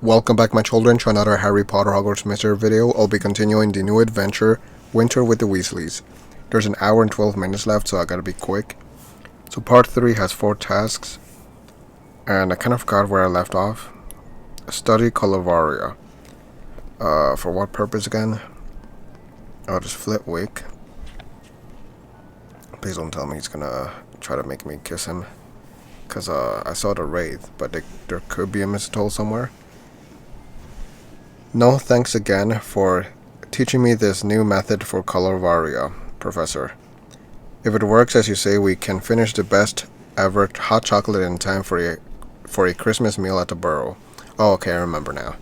Welcome back, my children, to another Harry Potter Hogwarts Mystery video. I'll be continuing the new adventure, Winter with the Weasleys. There's an hour and 12 minutes left, so I gotta be quick. So part 3 has 4 tasks, and I kind of forgot where I left off. Study Colovaria. For what purpose again? I'll just flip Wick. Please don't tell me he's gonna try to make me kiss him. Because I saw the Wraith, but there could be a mistletoe somewhere. No thanks again for teaching me this new method for Colovaria, Professor. If it works as you say, we can finish the best ever hot chocolate in time for a Christmas meal at the Burrow. Oh, okay, I remember now.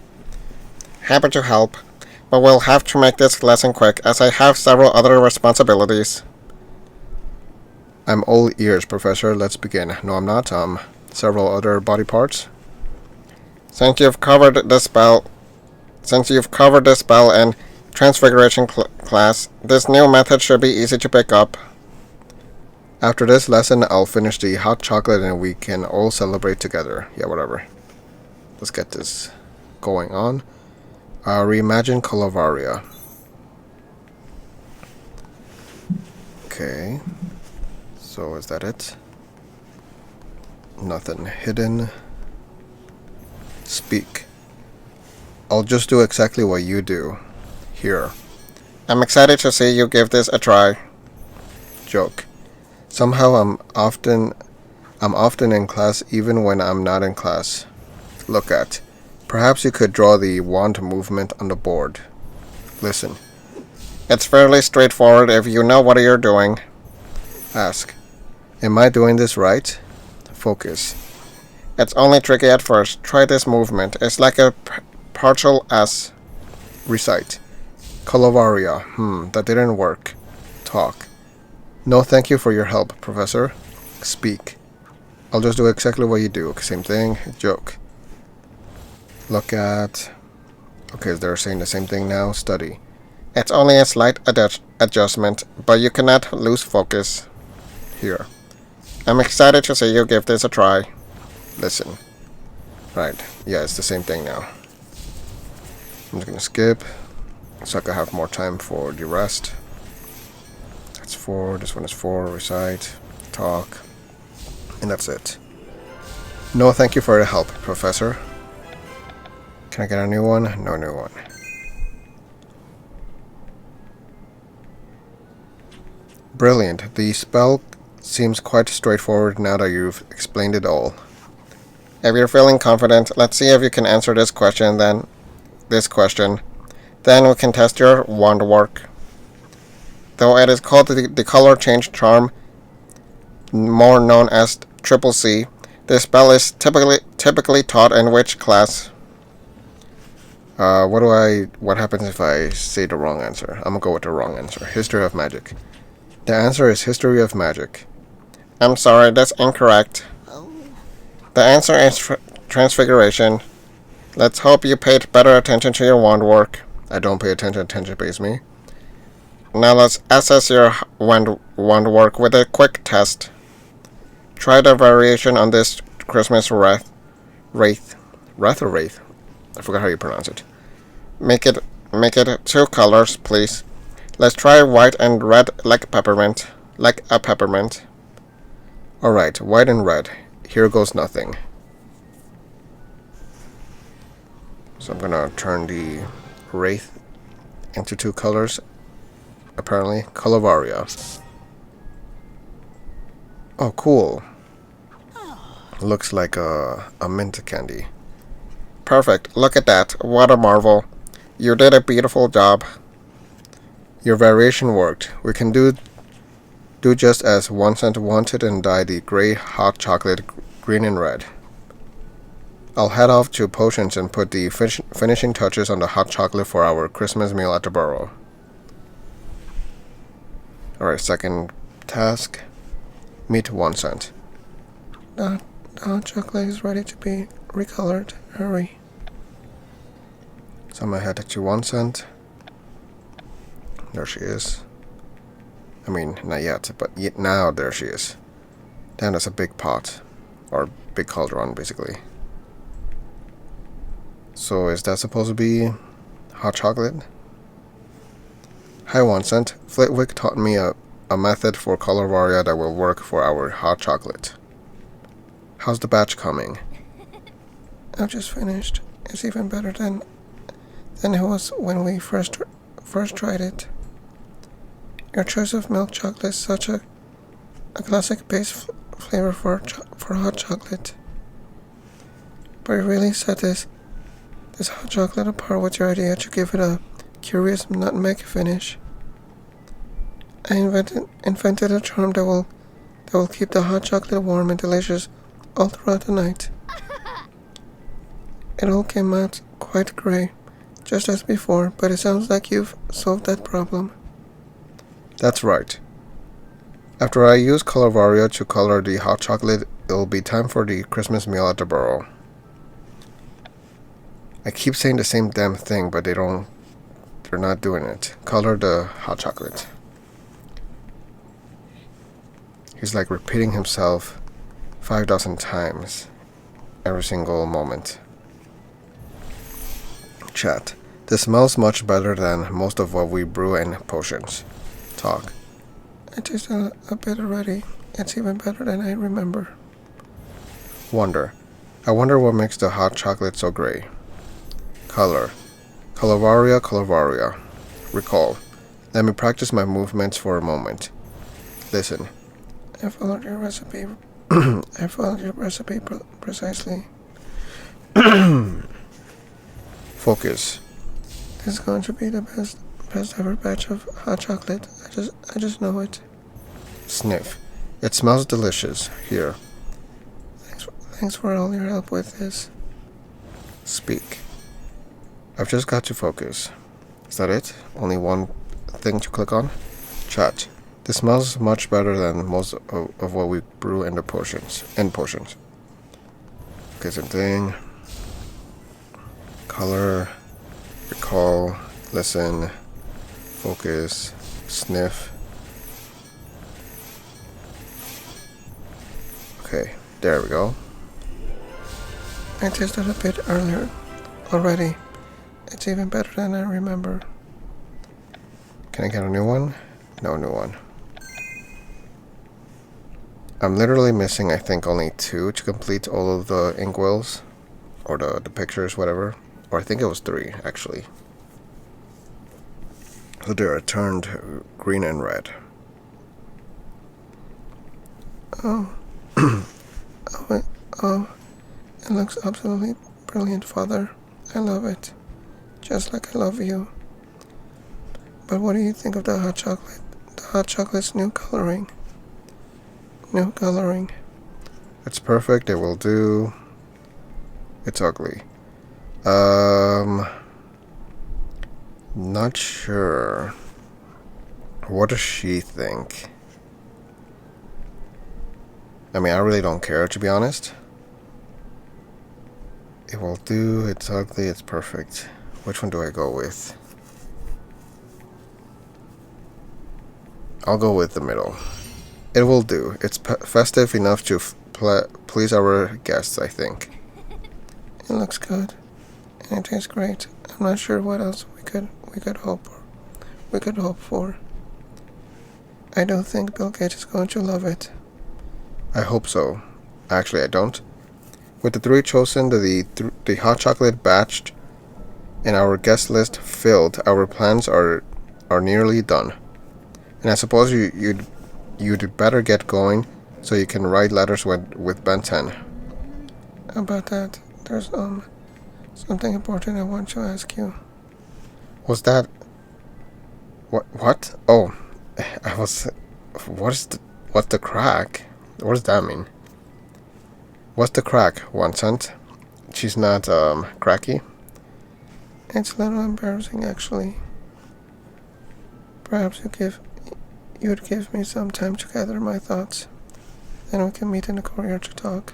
Happy to help, but we'll have to make this lesson quick as I have several other responsibilities. I'm all ears, Professor. Let's begin. No, I'm not. Several other body parts. Since you've covered this spell and Transfiguration class, this new method should be easy to pick up. After this lesson, I'll finish the hot chocolate and we can all celebrate together. Yeah, whatever. Let's get this going on. Reimagine Colovaria. Okay. So is that it? Nothing hidden. Speak. I'll just do exactly what you do. Here. I'm excited to see you give this a try. Joke. Somehow I'm often in class even when I'm not in class. Look at. Perhaps you could draw the wand movement on the board. Listen. It's fairly straightforward if you know what you're doing. Ask. Am I doing this right? Focus. It's only tricky at first. Try this movement. It's like a partial S. Recite. Colovaria. That didn't work. Talk. No thank you for your help, Professor. Speak. I'll just do exactly what you do. Same thing. Joke. Look at... Okay, they're saying the same thing now. Study. It's only a slight adjustment, but you cannot lose focus. Here. I'm excited to see you give this a try. Listen. Right. Yeah, it's the same thing now. I'm just gonna skip, so I can have more time for the rest. That's 4. This one is 4. Recite. Talk. And that's it. No thank you for your help, Professor. Can I get a new one? No new one. Brilliant. The spell seems quite straightforward now that you've explained it all. If you're feeling confident, let's see if you can answer this question. Then we can test your wand work. Though it is called the color change charm, more known as Triple C, this spell is typically taught in which class? What happens if I say the wrong answer? I'm gonna go with the wrong answer. History of Magic. The answer is History of Magic. I'm sorry, that's incorrect. The answer is Transfiguration. Let's hope you paid better attention to your wand work. I don't pay attention pays me. Now let's assess your wand work with a quick test. Try the variation on this Christmas wreath. Wraith or Wraith? I forgot how you pronounce it. Make it 2 colors, please. Let's try white and red like a peppermint. Alright, white and red. Here goes nothing. So I'm gonna turn the Wraith into 2 colors. Apparently, Colovaria. Oh, cool. Looks like a mint candy. Perfect. Look at that. What a marvel. You did a beautiful job. Your variation worked. We can do just as Onecent wanted and dye the gray hot chocolate green and red. I'll head off to Potions and put the finishing touches on the hot chocolate for our Christmas meal at the Burrow. Alright, second task. Meet Onecent. The hot chocolate is ready to be recolored. Hurry. So I'm gonna head to Onecent. There she is. I mean, not yet, but now there she is. Damn, that's a big pot. Or big cauldron, basically. So is that supposed to be hot chocolate? Hi, 1 cent. Flitwick taught me a method for color varia that will work for our hot chocolate. How's the batch coming? I've just finished. It's even better than it was when we first tried it. Your choice of milk chocolate is such a classic base flavor for hot chocolate. But you really set this hot chocolate apart with your idea to give it a curious nutmeg finish. I invented a charm that will keep the hot chocolate warm and delicious all throughout the night. It all came out quite grey, just as before, but it sounds like you've solved that problem. That's right. After I use color varia to color the hot chocolate, it'll be time for the Christmas meal at the burrow. I keep saying the same damn thing, but they're not doing it. Color the hot chocolate. He's like repeating himself 5,000 times every single moment. Chat. This smells much better than most of what we brew in potions. Talk. I tasted a bit already. It's even better than I remember. Wonder. I wonder what makes the hot chocolate so great. Color. Color varia. Recall. Let me practice my movements for a moment. Listen. I followed your recipe. Precisely. Focus. This is going to be the best ever batch of hot chocolate. I just know it. Sniff. It smells delicious. Here. Thanks for all your help with this. Speak. I've just got to focus. Is that it? Only one thing to click on? Chat. This smells much better than most of what we brew in the potions. Okay, same thing. Color. Recall. Listen. Focus. Sniff. Okay, there we go. I tasted a bit earlier already. It's even better than I remember. Can I get a new one? No new one. I'm literally missing, I think, only 2 to complete all of the inkwells. Or the pictures, whatever. Or I think it was 3, actually. So they're turned green and red. Oh. It looks absolutely brilliant, Father. I love it. Just like I love you. But what do you think of the hot chocolate? The hot chocolate's new coloring. It's perfect, it will do. It's ugly. Not sure. What does she think? I mean, I really don't care, to be honest. It will do, it's ugly, it's perfect. Which one do I go with? I'll go with the middle. It will do. It's festive enough to please our guests, I think. It looks good. And it tastes great. I'm not sure what else we could hope for. I don't think Bill Gates is going to love it. I hope so. Actually, I don't. With the 3 chosen, the hot chocolate batched, and our guest list filled, our plans are nearly done. And I suppose you'd better get going so you can write letters with Ben 10. About that, there's something important I want to ask you. Was that... What? Oh, I was... What's the crack? What does that mean? What's the crack, 1 cent? She's not, cracky? It's a little embarrassing, actually. Perhaps you'd give me some time to gather my thoughts. Then we can meet in the courtyard to talk.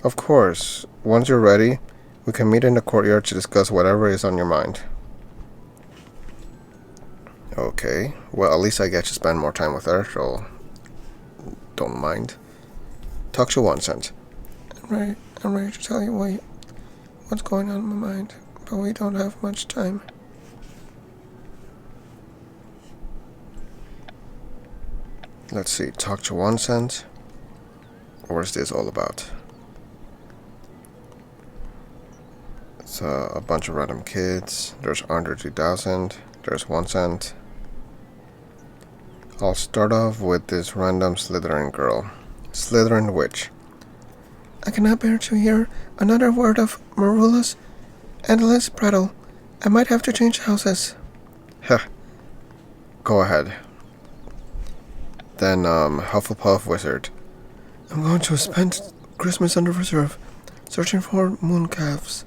Of course. Once you're ready, we can meet in the courtyard to discuss whatever is on your mind. Okay. Well, at least I get to spend more time with her, so... Don't mind. Talk to 1 cent. I'm ready to tell you what what's going on in my mind, but we don't have much time. Let's see, talk to 1 cent. What is this all about? It's a bunch of random kids. There's under 2,000. There's 1 cent. I'll start off with this random Slytherin girl. Slytherin witch. I cannot bear to hear another word of Marula's endless prattle. I might have to change houses. Heh. Go ahead. Then, Hufflepuff wizard. I'm going to spend Christmas on the reserve, searching for mooncalves.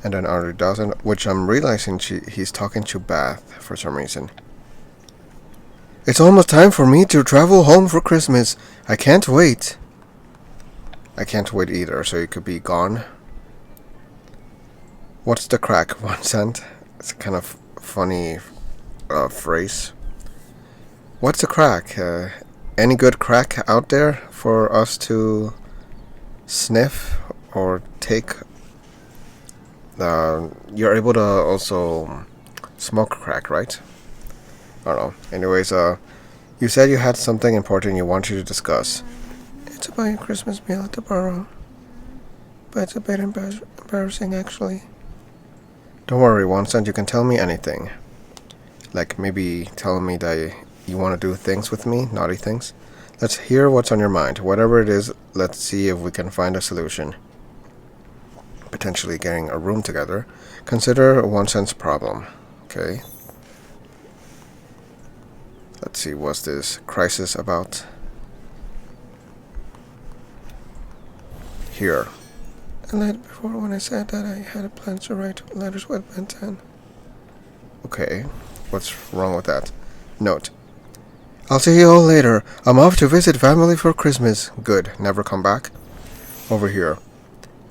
And then under 2,000, which I'm realizing he's talking to Bath for some reason. It's almost time for me to travel home for Christmas. I can't wait. I can't wait either, so you could be gone. What's the crack? 1 cent? It's a kind of funny phrase. What's the crack? Any good crack out there for us to sniff or take? You're able to also smoke crack, right? I don't know. Anyways, you said you had something important you wanted to discuss. It's about your Christmas meal at the Burrow. But it's a bit embarrassing, actually. Don't worry, 1 cent, you can tell me anything. Like, maybe tell me that you want to do things with me, naughty things. Let's hear what's on your mind. Whatever it is, let's see if we can find a solution. Potentially getting a room together. Consider 1 cent's problem. Okay. Let's see, what's this crisis about? Here. I lied before when I said that I had plans to write letters with Ben 10. Okay, what's wrong with that? Note. I'll see you all later. I'm off to visit family for Christmas. Good, never come back. Over here.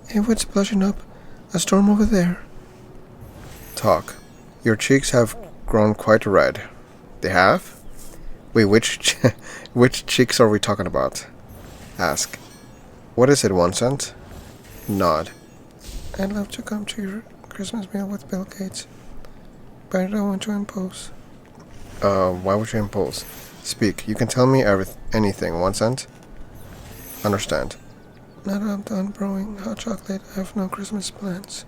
Hey, what's splashing up? A storm over there. Talk. Your cheeks have grown quite red. They have? Wait, which cheeks are we talking about? Ask. What is it, 1 cent? Nod. I'd love to come to your Christmas meal with Bill Gates, but I don't want to impose. Why would you impose? Speak. You can tell me anything, 1 cent? Understand. Now that I'm done brewing hot chocolate, I have no Christmas plans.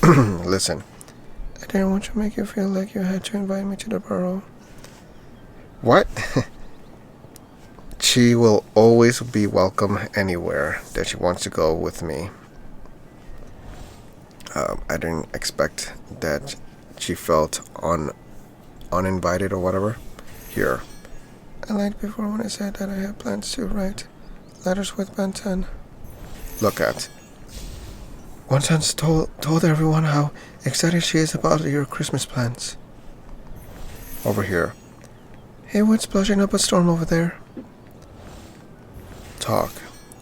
Listen. I didn't want to make you feel like you had to invite me to the Burrow. What? She will always be welcome anywhere that she wants to go with me. I didn't expect that she felt uninvited or whatever. Here. I lied before when I said that I had plans to write letters with Ben 10. Look at. 1 cent told everyone how excited she is about your Christmas plans. Over here. Hey, what's splashing up a storm over there? Talk.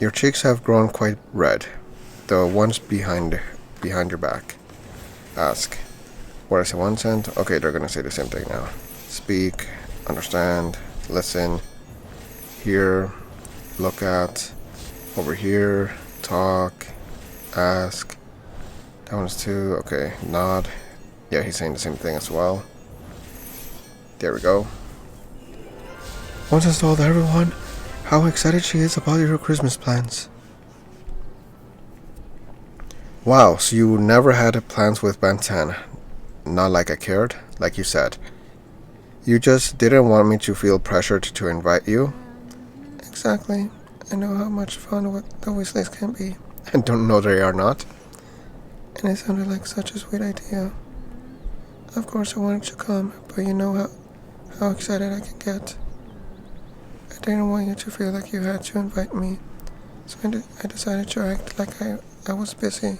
Your cheeks have grown quite red. The ones behind your back. Ask. What is it, 1 cent? Okay, they're gonna say the same thing now. Speak. Understand. Listen. Hear. Look at. Over here. Talk. Ask. That one's 2. Okay. Nod. Yeah, he's saying the same thing as well. There we go. 1 cent told everyone how excited she is about your Christmas plans. Wow, so you never had plans with Ben 10. Not like I cared, like you said. You just didn't want me to feel pressured to invite you? Exactly. I know how much fun the Weasleys can be. And don't know they are not? And it sounded like such a sweet idea. Of course I wanted to come, but you know how excited I can get. I didn't want you to feel like you had to invite me, so I decided to act like I was busy.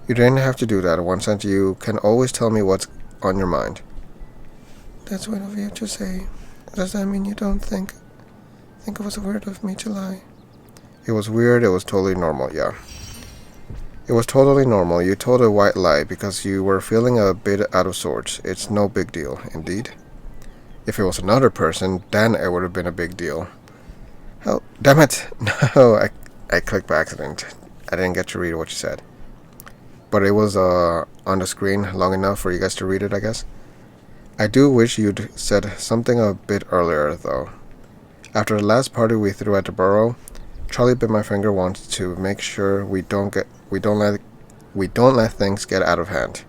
You didn't have to do that, 1 cent. You can always tell me what's on your mind. That's sweet of you to say. Does that mean you don't think it was weird of me to lie? It was weird, it was totally normal, yeah. It was totally normal. You told a white lie because you were feeling a bit out of sorts. It's no big deal, indeed. If it was another person, then it would have been a big deal. Hell, damn it! No, I clicked by accident. I didn't get to read what she said. But it was on the screen long enough for you guys to read it, I guess. I do wish you'd said something a bit earlier, though. After the last party we threw at the Burrow, Charlie bit my finger wanted to make sure we don't let things get out of hand.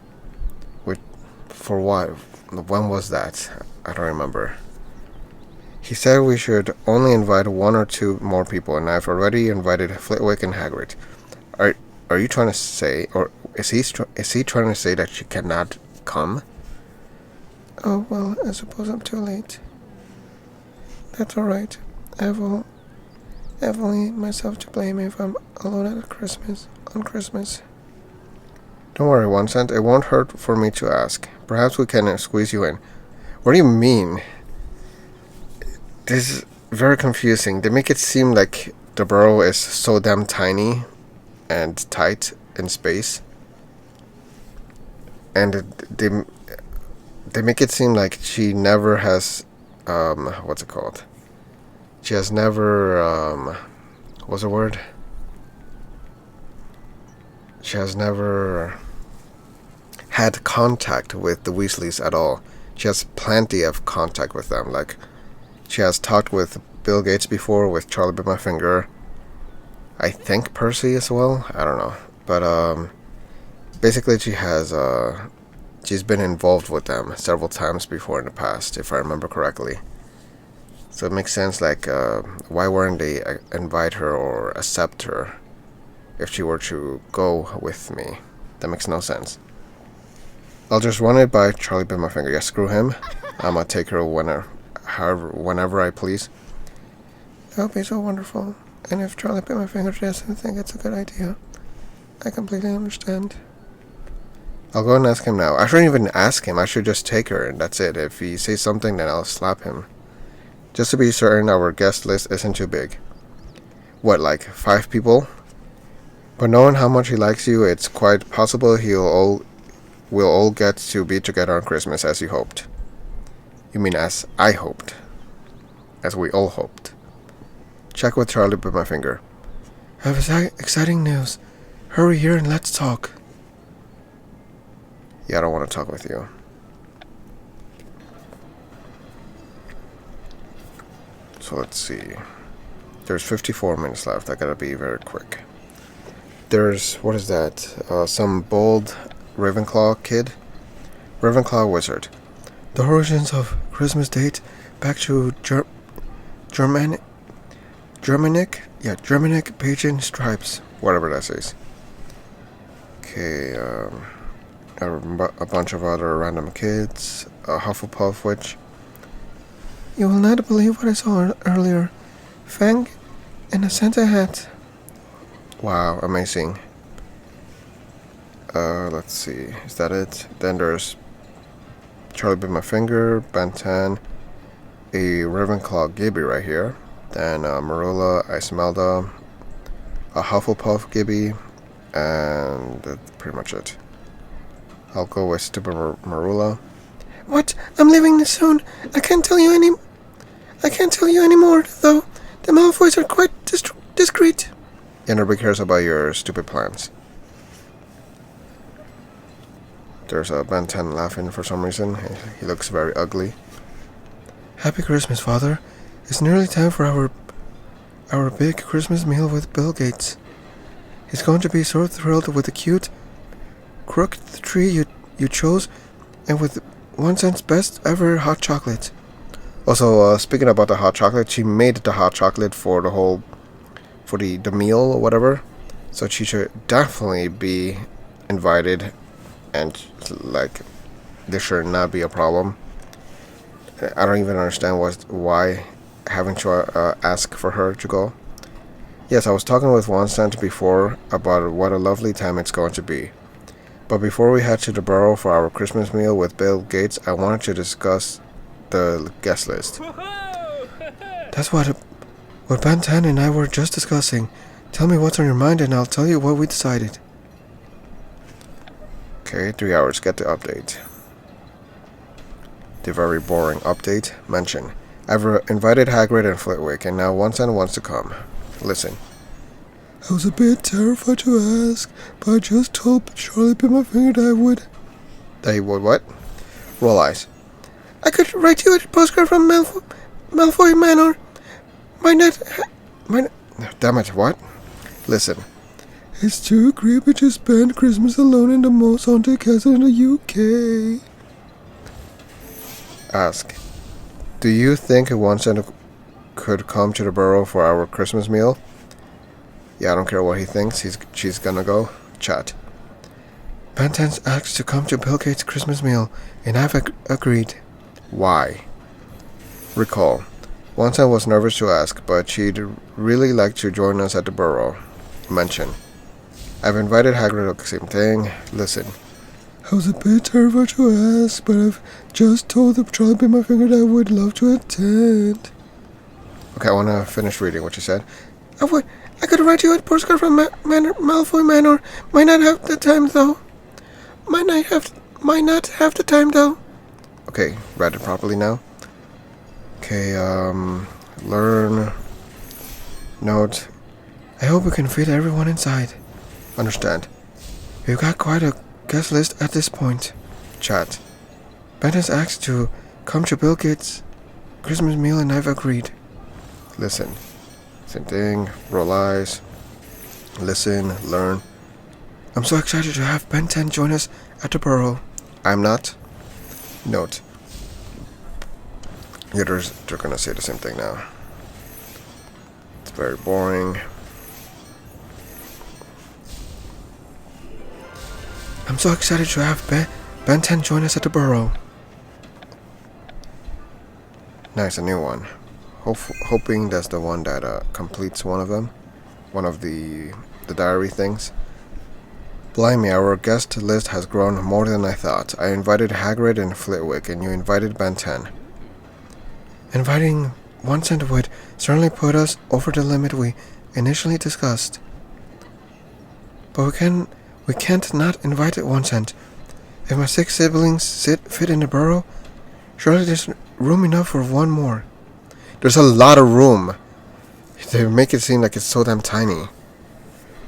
For what? When was that? I don't remember. He said we should only invite 1 or 2 more people, and I've already invited Flitwick and Hagrid. Are you trying to say, or is he trying to say that she cannot come? Oh, well, I suppose I'm too late. That's alright. I've only myself to blame if I'm alone on Christmas. Don't worry, 1 cent. It won't hurt for me to ask. Perhaps we can squeeze you in. What do you mean? This is very confusing. They make it seem like the Burrow is so damn tiny and tight in space. And they make it seem like she never has, what's it called? She has never, what's the word? She has never had contact with the Weasleys at all. She has plenty of contact with them. Like, she has talked with Bill Gates before, with Charlie Bit My Finger. I think Percy as well. I don't know. But, basically she's been involved with them several times before in the past, if I remember correctly. So it makes sense, like, why weren't they invite her or accept her if she were to go with me? That makes no sense. I'll just run it by Charlie Bit My Finger. Yeah, screw him. I'm gonna take her whenever I please. That would be so wonderful. And if Charlie Bit My Finger doesn't think it's a good idea, I completely understand. I'll go and ask him now. I shouldn't even ask him. I should just take her, and that's it. If he says something, then I'll slap him. Just to be certain our guest list isn't too big. What, like 5 people? But knowing how much he likes you, it's quite possible we'll all get to be together on Christmas as you hoped. You mean as I hoped. As we all hoped. Check with Charlie Bit My Finger. I have exciting news. Hurry here and let's talk. Yeah, I don't want to talk with you. So let's see. There's 54 minutes left. I gotta be very quick. There's, what is that? Some bold Ravenclaw kid? Ravenclaw wizard. The origins of Christmas date back to Germanic? Yeah, Germanic pagan stripes. Whatever that says. Okay, a bunch of other random kids. A Hufflepuff witch. You will not believe what I saw earlier. Fang in a Santa hat. Wow, amazing. Let's see. Is that it? Then there's Charlie Bit My Finger, Ben 10, a Ravenclaw Gibby right here. Then Marilla, Ismelda, a Hufflepuff Gibby, and that's pretty much it. I'll go with Stupid Marilla. What? I'm leaving this soon. I can't tell you anymore, though. The Malfoys are quite discreet. Yeah, nobody cares about your stupid plans. There's a Ben 10 laughing for some reason. He looks very ugly. Happy Christmas, Father. It's nearly time for our big Christmas meal with Bill Gates. He's going to be so thrilled with the cute crooked tree you chose, and with 1 cent's best ever hot chocolate. Also, speaking about the hot chocolate, she made the hot chocolate for the meal or whatever. So she should definitely be invited, and like this should not be a problem. I don't even understand why having to ask for her to go. Yes, I was talking with 1 cent before about what a lovely time it's going to be. But before we head to the Burrow for our Christmas meal with Bill Gates, I wanted to discuss the guest list. That's what Ben 10 and I were just discussing. Tell me what's on your mind and I'll tell you what we decided. Okay, 3 hours. Get the update. The very boring update. Mention. I've invited Hagrid and Flitwick, and now 1 cent wants to come. Listen. I was a bit terrified to ask, but I just told Charlie bit my finger that I would. That you would what? Roll eyes. I could write you a postcard from Malfoy Manor. Damn it, what? Listen. It's too creepy to spend Christmas alone in the most haunted castle in the UK. Ask. Do you think one cent could come to the borough for our Christmas meal? Yeah, I don't care what he thinks. She's gonna go. Chat. Ben 10's asked to come to Bill Gates' Christmas meal, and I've agreed. Why? Recall. One cent was nervous to ask, but she'd really like to join us at the borough. Mention. I've invited Hagrid. Same thing. Listen. I was a bit terrified to ask, but I've just told the Charlie bit my finger that I would love to attend. Okay, I want to finish reading what you said. I could write you a postcard from Malfoy Manor. Might not have the time though. Might not have the time though. Okay, read it properly now. Okay, learn. Note. I hope we can fit everyone inside. Understand. We've got quite a guest list at this point. Chat. Ben has asked to come to Bill Gates' Christmas meal, and I've agreed. Listen. Same thing. Roll eyes. Listen. Learn. I'm so excited to have Ben 10 join us at the borough. I'm not. Note. Yeah, they're gonna say the same thing now. It's very boring. I'm so excited to have Ben 10 join us at the borough. Nice, a new one. Hoping that's the one that completes one of them. One of the diary things. Blimey, our guest list has grown more than I thought. I invited Hagrid and Flitwick, and you invited Ben 10. Inviting one cent would certainly put us over the limit we initially discussed. But we can't not invite one cent. If my 6 siblings fit in the borough, surely there's room enough for one more. There's a lot of room. They make it seem like it's so damn tiny.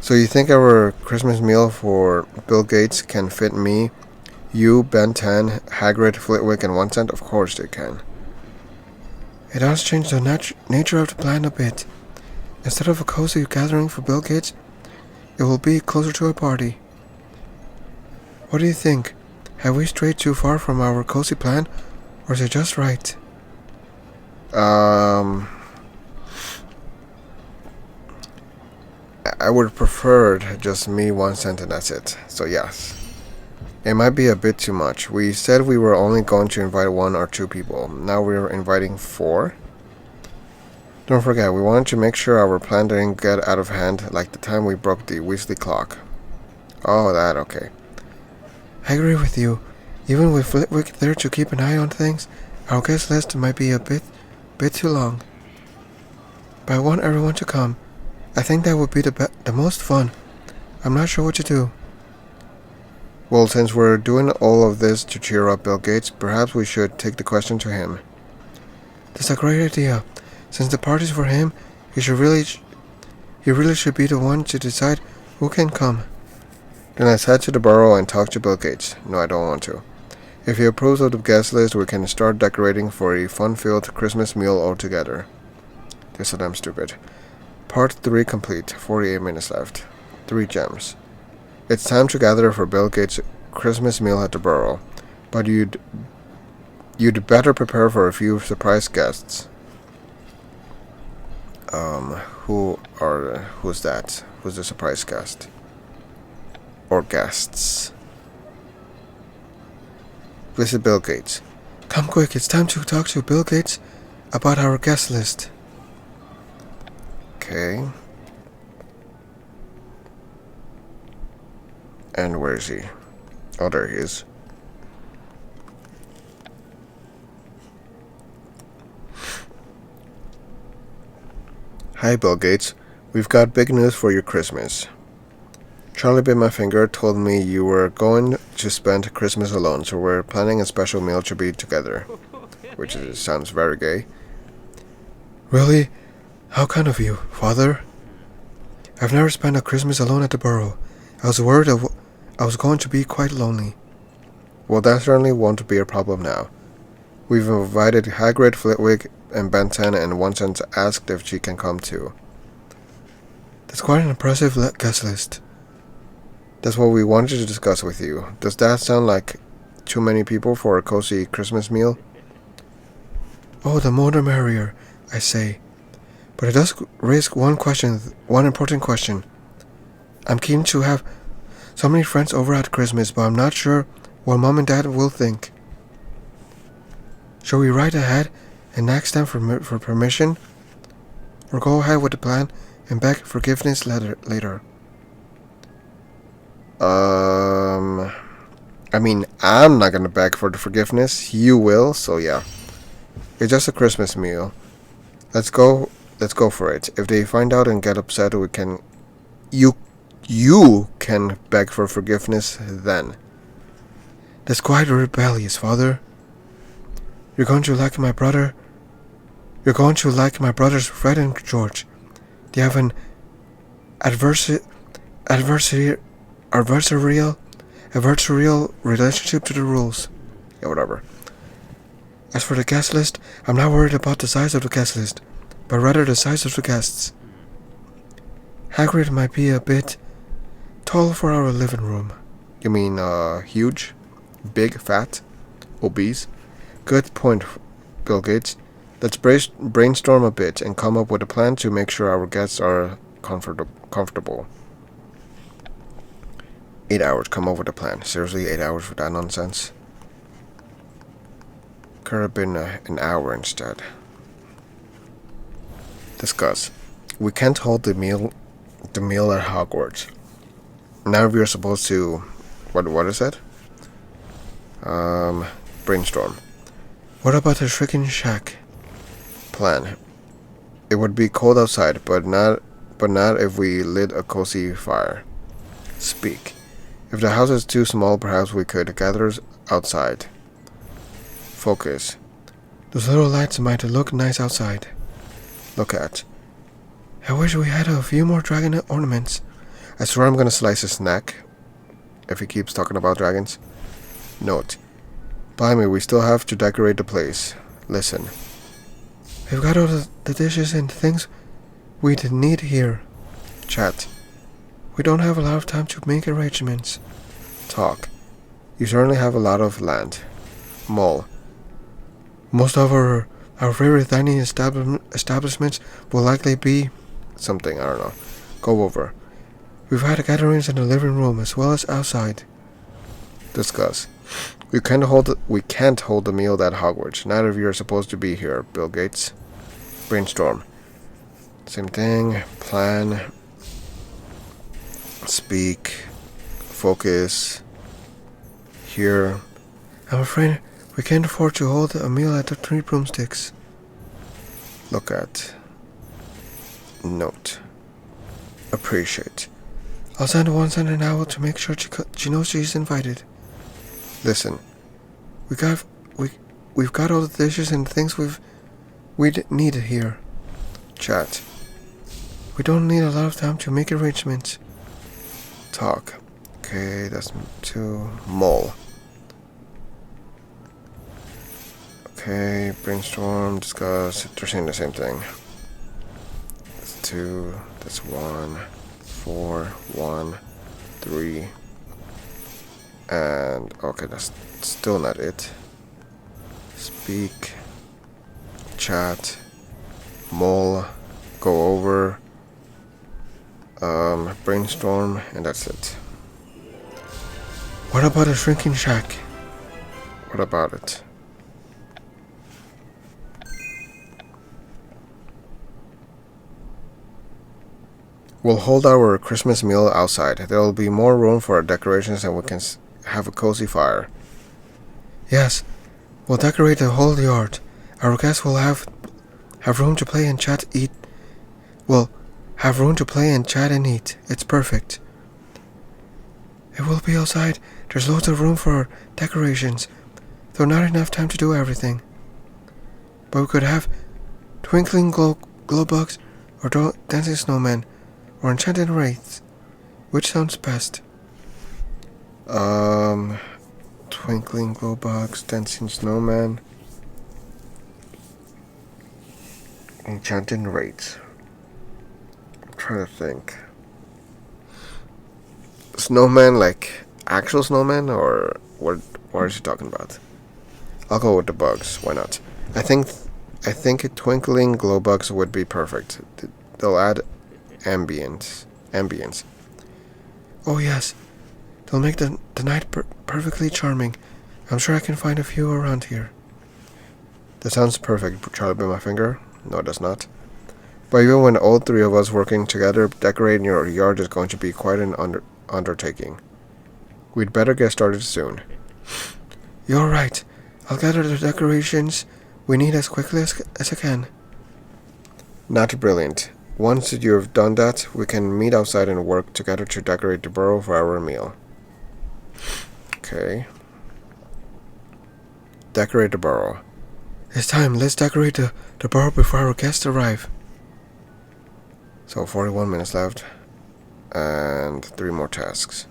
So you think our Christmas meal for Bill Gates can fit me, you, Ben 10, Hagrid, Flitwick, and 1 cent? Of course they can. It does change the nature of the plan a bit. Instead of a cozy gathering for Bill Gates, it will be closer to a party. What do you think? Have we strayed too far from our cozy plan, or is it just right? I would prefer just me, 1 cent, and that's it. So yes. It might be a bit too much. We said we were only going to invite 1 or 2 people. Now we're inviting 4. Don't forget, we wanted to make sure our plan didn't get out of hand like the time we broke the Weasley clock. Oh, that, okay. I agree with you. Even with Flitwick there to keep an eye on things, our guest list might be a bit too long. But I want everyone to come. I think that would be the most fun. I'm not sure what to do. Well, since we're doing all of this to cheer up Bill Gates, perhaps we should take the question to him. That's a great idea. Since the party's for him, he really should be the one to decide who can come. Then let's head to the borough and talk to Bill Gates. No, I don't want to. If he approves of the guest list, we can start decorating for a fun-filled Christmas meal altogether. They're so damn stupid. Part 3 complete. 48 minutes left. 3 gems. It's time to gather for Bill Gates' Christmas meal at the borough. But you'd better prepare for a few surprise guests. Who's that? Who's the surprise guest? Or guests? Visit Bill Gates. Come quick, it's time to talk to Bill Gates about our guest list. Okay. And where is he? Oh, there he is. Hi, Bill Gates. We've got big news for your Christmas. Charlie bit my finger told me you were going to spend Christmas alone, so we're planning a special meal to be together. Which sounds very gay. Really? How kind of you, Father? I've never spent a Christmas alone at the Burrow. I was worried I was going to be quite lonely. Well, that certainly won't be a problem now. We've invited Hagrid, Flitwick, and Ben 10, and one since asked if she can come too. That's quite an impressive guest list. That's what we wanted to discuss with you. Does that sound like too many people for a cozy Christmas meal? Oh, the more the merrier, I say. But it does raise one important question. I'm keen to have so many friends over at Christmas, but I'm not sure what Mom and Dad will think. Shall we write ahead and ask them for permission? Or go ahead with the plan and beg forgiveness later? I mean, I'm not gonna beg for the forgiveness. You will, so yeah. It's just a Christmas meal. Let's go for it. If they find out and get upset, we can... You can beg for forgiveness then. That's quite rebellious, Father. You're going to like my brothers Fred and George. They have an adversarial relationship to the rules. Yeah, whatever. As for the guest list, I'm not worried about the size of the guest list, but rather the size of the guests. Hagrid might be a bit tall for our living room. You mean, huge? Big, fat? Obese? Good point, Bill Gates. Let's brainstorm a bit and come up with a plan to make sure our guests are comfortable. 8 hours, come up with a plan. Seriously, 8 hours for that nonsense? Could have been an hour instead. Discuss. We can't hold the meal at Hogwarts. Now we are supposed to... What is that? Brainstorm. What about the shrinking shack? Plan. It would be cold outside, but not if we lit a cozy fire. Speak. If the house is too small, perhaps we could gather outside. Focus. Those little lights might look nice outside. Look at. I wish we had a few more dragon ornaments. I swear I'm gonna slice his neck if he keeps talking about dragons. Note. Blimey, we still have to decorate the place. Listen. We've got all the dishes and things we'd need here. Chat. We don't have a lot of time to make arrangements. Talk. You certainly have a lot of land. Mole. Most of our favorite dining establishments will likely be something, I don't know. Go over. We've had gatherings in the living room as well as outside. Discuss. We can't hold the meal at Hogwarts. Neither of you are supposed to be here, Bill Gates. Brainstorm. Same thing. Plan. Speak. Focus. Here. I'm afraid we can't afford to hold a meal at the Three Broomsticks. Look at. Note. Appreciate. I'll send an owl to make sure she knows she's invited. Listen. We've got all the dishes and things we'd need here. Chat. We don't need a lot of time to make arrangements. Talk. Okay, that's 2. Mole. Okay, brainstorm, discuss. They're saying the same thing. That's 2. That's 1. 4. 1. 3. And okay, that's still not it. Speak. Chat. Mole. Go over. Brainstorm, and that's it. What about a shrinking shack? What about it? We'll hold our Christmas meal outside. There will be more room for our decorations and we can have a cozy fire. Yes, we'll decorate the whole yard. Our guests will have room to play and chat, eat. Well, have room to play and chat and eat. It's perfect. It will be outside. There's loads of room for decorations, though not enough time to do everything. But we could have twinkling glow bugs or dancing snowmen, or enchanted wraiths? Which sounds best? Twinkling glow box, dancing snowman, enchanted wraiths. I'm trying to think. Snowman, like actual snowman, or what is he talking about? I'll go with the bugs. Why not? I think a twinkling glow bugs would be perfect. They'll add ambience. Oh yes, they'll make the night perfectly charming. I'm sure I can find a few around here. That sounds perfect. Shall I bit my finger? No, it does not. But even when all three of us working together, decorating your yard is going to be quite an undertaking. We'd better get started soon. You're right. I'll gather the decorations we need as quickly as I can. Not brilliant. Once you've done that, we can meet outside and work together to decorate the burrow for our meal. Okay. Decorate the burrow. It's time. Let's decorate the burrow before our guests arrive. So 41 minutes left. And 3 more tasks.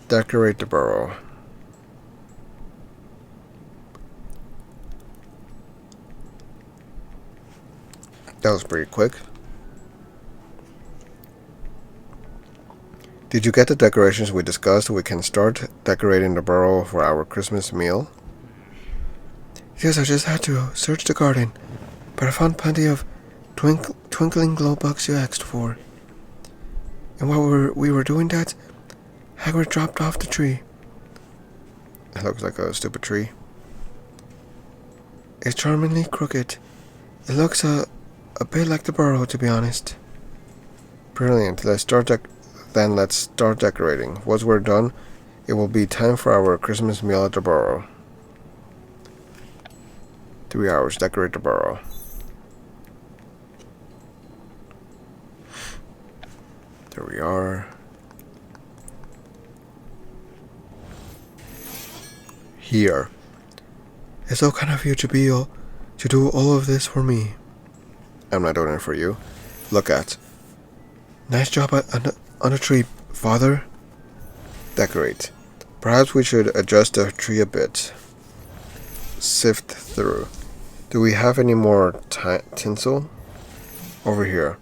Decorate the burrow. That was pretty quick. Did you get the decorations we discussed? We can start decorating the burrow for our Christmas meal. Yes, I just had to search the garden, but I found plenty of twinkling glow bugs you asked for. And while we were doing that, Hagrid dropped off the tree. It looks like a stupid tree. It's charmingly crooked. It looks a bit like the burrow, to be honest. Brilliant. Let's start decorating. Once we're done, it will be time for our Christmas meal at the burrow. 3 hours. Decorate the burrow. There we are. Here. It's so kind of you to do all of this for me. I'm not doing it for you. Look at. Nice job on the tree, Father. Decorate. Perhaps we should adjust the tree a bit. Sift through. Do we have any more tinsel? Over here.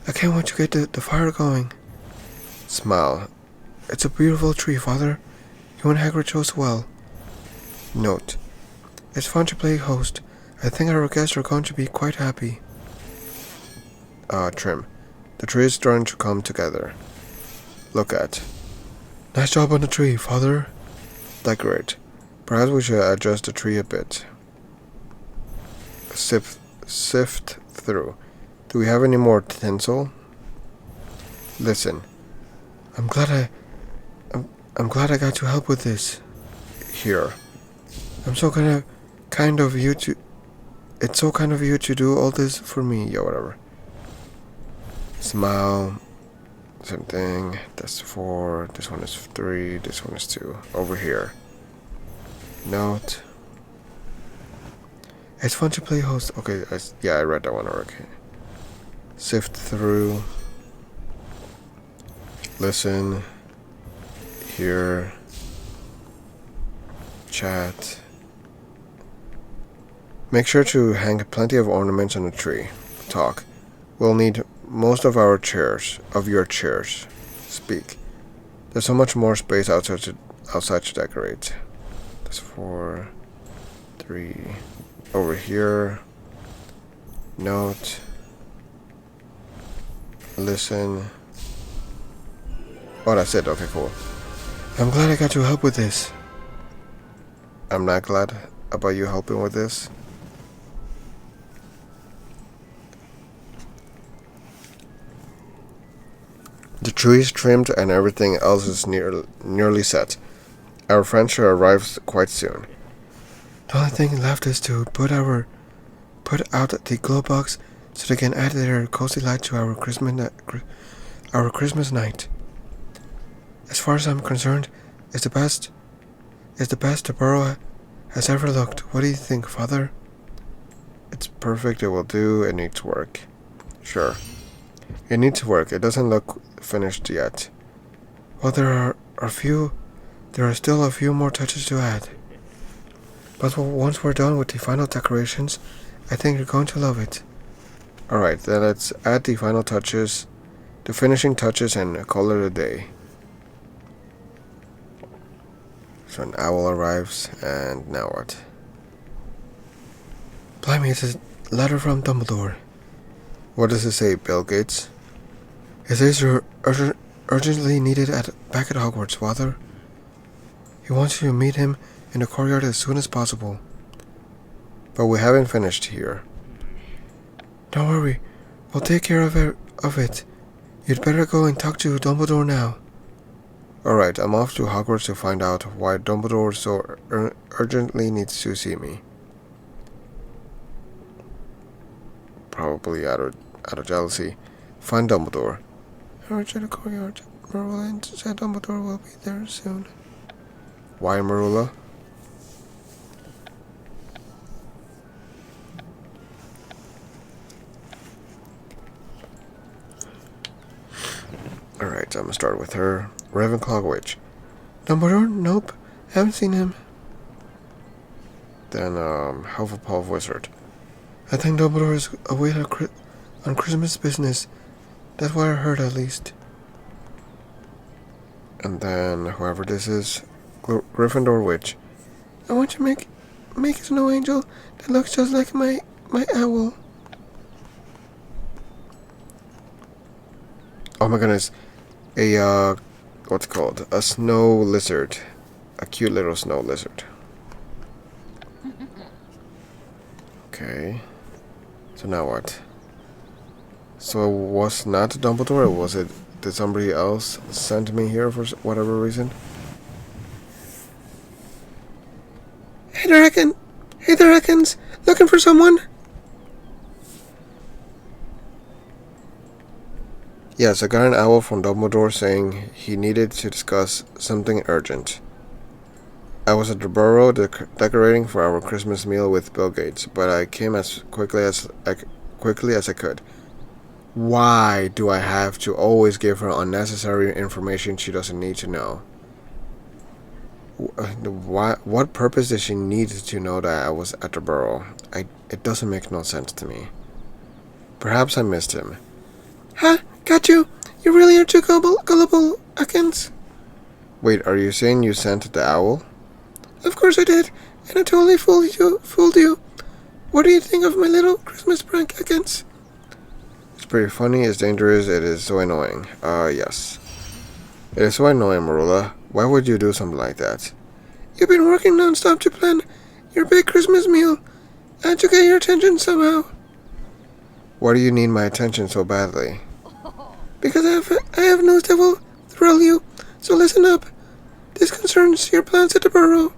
I can't wait to get the fire going. Smile. It's a beautiful tree, Father. You and Hagrid chose well. Note. It's fun to play host. I think our guests are going to be quite happy. Trim. The tree is starting to come together. Look at. Nice job on the tree, Father. Decorate. Perhaps we should adjust the tree a bit. Sift through. Do we have any more tinsel? Listen. I'm glad I got to help with this. Here. I'm so kind of you to. It's so kind of you to do all this for me. Yeah, whatever. Smile. Same thing. That's 4. This one is 3. This one is 2. Over here. Note. It's fun to play host. Okay, I read that one already. Sift through. Listen. Hear. Chat. Make sure to hang plenty of ornaments on the tree. Talk. We'll need most of your chairs. Speak. There's so much more space outside to decorate. That's 4, 3. Over here. Note. Listen. Oh, that's it. Okay, cool. I'm glad I got to help with this. I'm not glad about you helping with this. The tree is trimmed and everything else is nearly set. Our friends should arrive quite soon. The only thing left is to put out the glow box so they can add their cozy light to our Christmas night. As far as I'm concerned, it's the best the burrow has ever looked. What do you think, Father? It's perfect. It will do. It needs work. Sure. It needs work. It doesn't look finished yet. Well, there are still a few more touches to add. But once we're done with the final decorations, I think you're going to love it. Alright, then let's add the final touches, the finishing touches, and call it a day. So an owl arrives, and now what? Blimey, it's a letter from Dumbledore. What does it say, Bill Gates? It says you're urgently needed back at Hogwarts, Father. He wants you to meet him in the courtyard as soon as possible. But we haven't finished here. Don't worry, we'll take care of it. You'd better go and talk to Dumbledore now. Alright, I'm off to Hogwarts to find out why Dumbledore so urgently needs to see me. Probably out of jealousy. Find Dumbledore. I reached the courtyard. Marilla said Dumbledore will be there soon. Why Marilla? Alright, I'm gonna start with her. Ravenclaw Witch. Dumbledore? Nope. Haven't seen him. Then, Hufflepuff Wizard. I think Dumbledore is away on Christmas business. That's what I heard, at least. And then, whoever this is, Gryffindor Witch. I want to make a snow angel that looks just like my owl. Oh my goodness. What's it called? A snow lizard. A cute little snow lizard. Okay. So now what? So it was not Dumbledore, or was it? Did somebody else send me here for whatever reason? Hey there, Ekans. Looking for someone? Yes, I got an owl from Dumbledore saying he needed to discuss something urgent. I was at the Burrow decorating for our Christmas meal with Bill Gates, but I came as quickly as I could. Why do I have to always give her unnecessary information she doesn't need to know? What purpose does she need to know that I was at the Burrow? It doesn't make no sense to me. Perhaps I missed him. Huh? Got you. You really are too gullible, Ekans. Wait, are you saying you sent the owl? Of course I did, and I totally fooled you. What do you think of my little Christmas prank, Ekans? It's pretty funny, it's dangerous, it is so annoying. Yes. It is so annoying, Marilla. Why would you do something like that? You've been working non-stop to plan your big Christmas meal. I had to get your attention somehow. Why do you need my attention so badly? Because I have news that will thrill you, so listen up. This concerns your plans at the Burrow.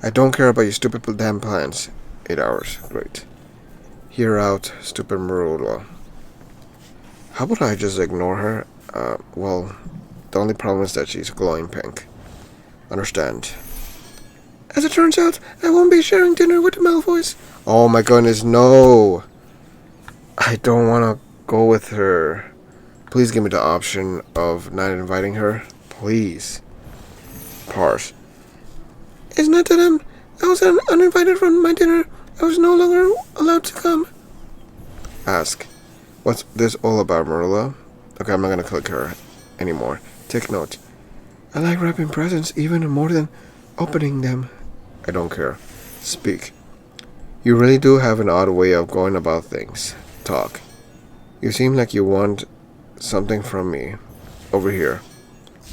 I don't care about your stupid damn plans. 8 hours. Great. Hear out, stupid Marilla. How about I just ignore her? Well, the only problem is that she's glowing pink. Understand. As it turns out, I won't be sharing dinner with the Malfoys. Oh my goodness, no! I don't want to go with her. Please give me the option of not inviting her. Please. Parse. It's not that I was uninvited from my dinner. I was no longer allowed to come. Ask. What's this all about, Marilla? Okay, I'm not gonna click her anymore. Take note. I like wrapping presents even more than opening them. I don't care. Speak. You really do have an odd way of going about things. Talk. You seem like you want something from me. Over here.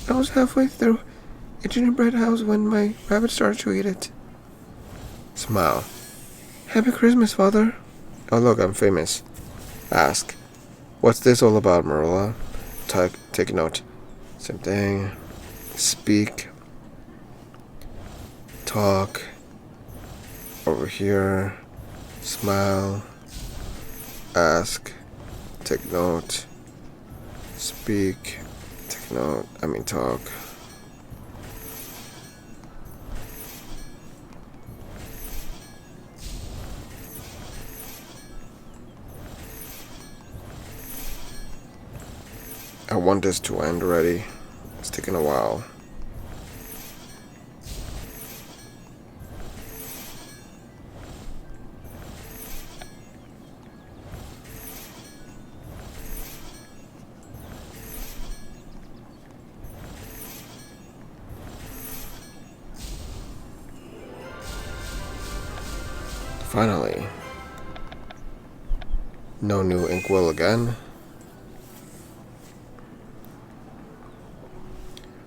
I was halfway through a gingerbread house when my rabbit started to eat it. Smile. Happy Christmas, Father. Oh look, I'm famous. Ask. What's this all about, Marilla? Take note. Same thing. Speak. Talk. Over here. Smile. Ask. Take note. Speak. Take note. Talk. want this to end already. It's taking a while. Finally. No new inkwell again.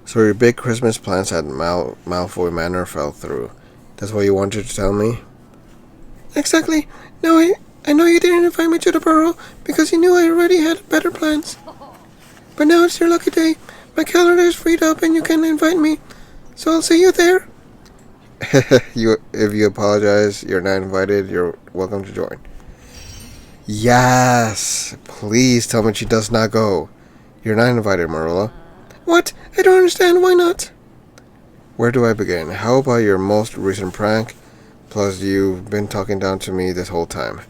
So your big Christmas plans at Malfoy Manor fell through. That's what you wanted to tell me? Exactly. No, I know you didn't invite me to the burrow because you knew I already had better plans. But now it's your lucky day. My calendar is freed up and you can invite me. So I'll see you there. If you apologize, you're not invited, you're welcome to join. Yes! Please tell me she does not go. You're not invited, Marilla. What? I don't understand. Why not? Where do I begin? How about your most recent prank? Plus, you've been talking down to me this whole time.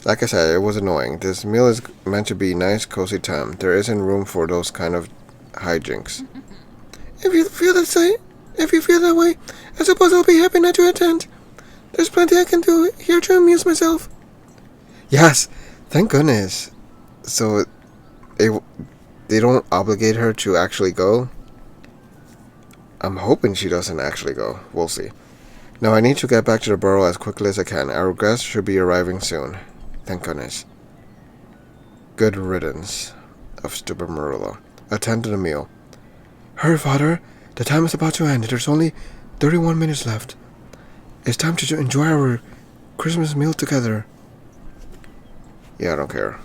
Like I said, it was annoying. This meal is meant to be nice, cozy time. There isn't room for those kind of hijinks. If you feel that way, I suppose I'll be happy not to attend. There's plenty I can do here to amuse myself. Yes, thank goodness. So, they don't obligate her to actually go? I'm hoping she doesn't actually go. We'll see. Now I need to get back to the burrow as quickly as I can. Our guests should be arriving soon. Thank goodness. Good riddance of stupid Marilla. Attend to the meal. Hurry, Father. The time is about to end. There's only 31 minutes left. It's time to enjoy our Christmas meal together. Yeah, I don't care.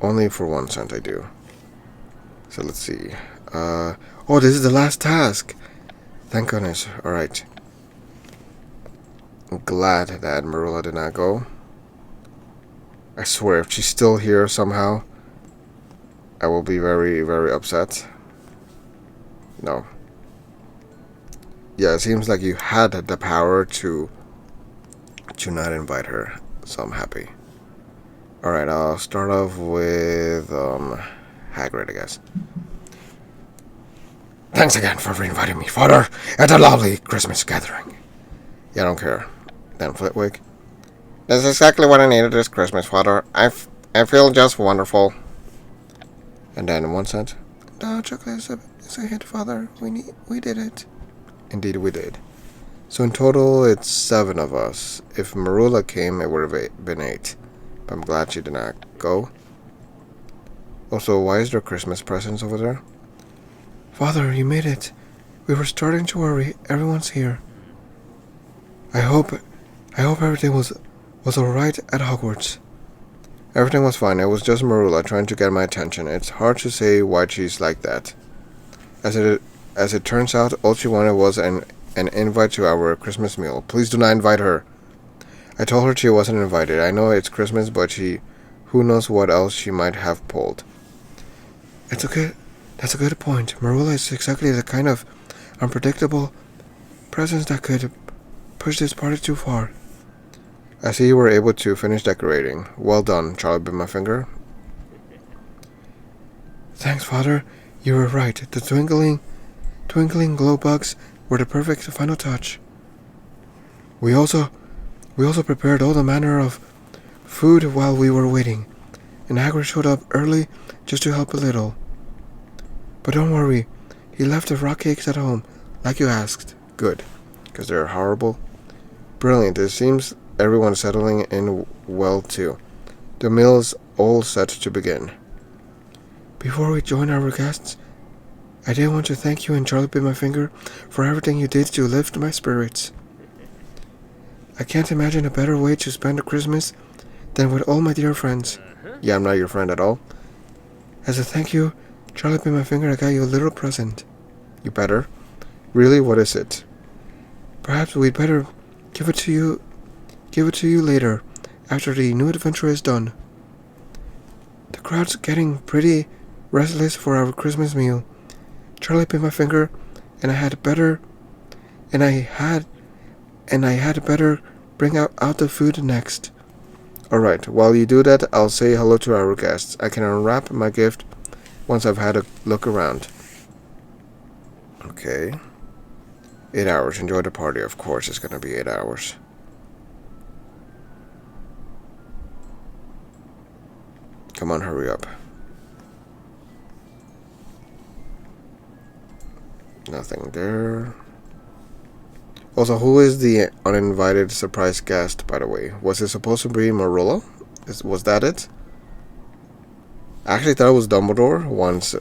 Only for 1 cent I do. So let's see. Oh, this is the last task. Thank goodness. Alright. I'm glad that Marilla did not go. I swear, if she's still here somehow, I will be very, very upset. No. Yeah, it seems like you had the power to not invite her. So I'm happy. Alright, I'll start off with Hagrid, I guess. Thanks again for inviting me, Father, at a lovely Christmas gathering. Yeah, I don't care. Then Flitwick. That's exactly what I needed this Christmas, Father. I feel just wonderful. And then 1 cent. No, chocolate is a hit, Father. We did it. Indeed we did. So in total, it's 7 of us. If Marilla came, it would have been 8. But I'm glad she did not go. Also, why is there Christmas presents over there? Father, you made it. We were starting to worry. Everyone's here. I hope everything was alright at Hogwarts. Everything was fine. It was just Marilla trying to get my attention. It's hard to say why she's like that. As it turns out, all she wanted was an invite to our Christmas meal. Please do not invite her. I told her she wasn't invited. I know it's Christmas, but who knows what else she might have pulled. That's a good point. Marilla is exactly the kind of unpredictable presence that could push this party too far. I see you were able to finish decorating. Well done, Charlie bit my finger. Thanks, Father. You were right. The twinkling glow bugs were the perfect final touch. We also prepared all the manner of food while we were waiting, and Hagrid showed up early just to help a little. But don't worry, he left the rock cakes at home, like you asked. Good, because they're horrible. Brilliant. It seems everyone's settling in well too. The meal's all set to begin. Before we join our guests, I did want to thank you and Charlie bit my finger for everything you did to lift my spirits. I can't imagine a better way to spend a Christmas than with all my dear friends. Yeah, I'm not your friend at all. As a thank you, Charlie bit my finger, I got you a little present. You better? Really, what is it? Perhaps we'd better give it to you later, after the new adventure is done. The crowd's getting pretty restless for our Christmas meal. Charlie bit my finger, and I had better bring out the food next. Alright, while you do that, I'll say hello to our guests. I can unwrap my gift once I've had a look around. Okay. 8 hours. Enjoy the party. Of course, it's gonna be 8 hours. Come on, hurry up. Nothing there. Also, who is the uninvited surprise guest, by the way? Was it supposed to be Marilla? Was that it? I actually thought it was Dumbledore once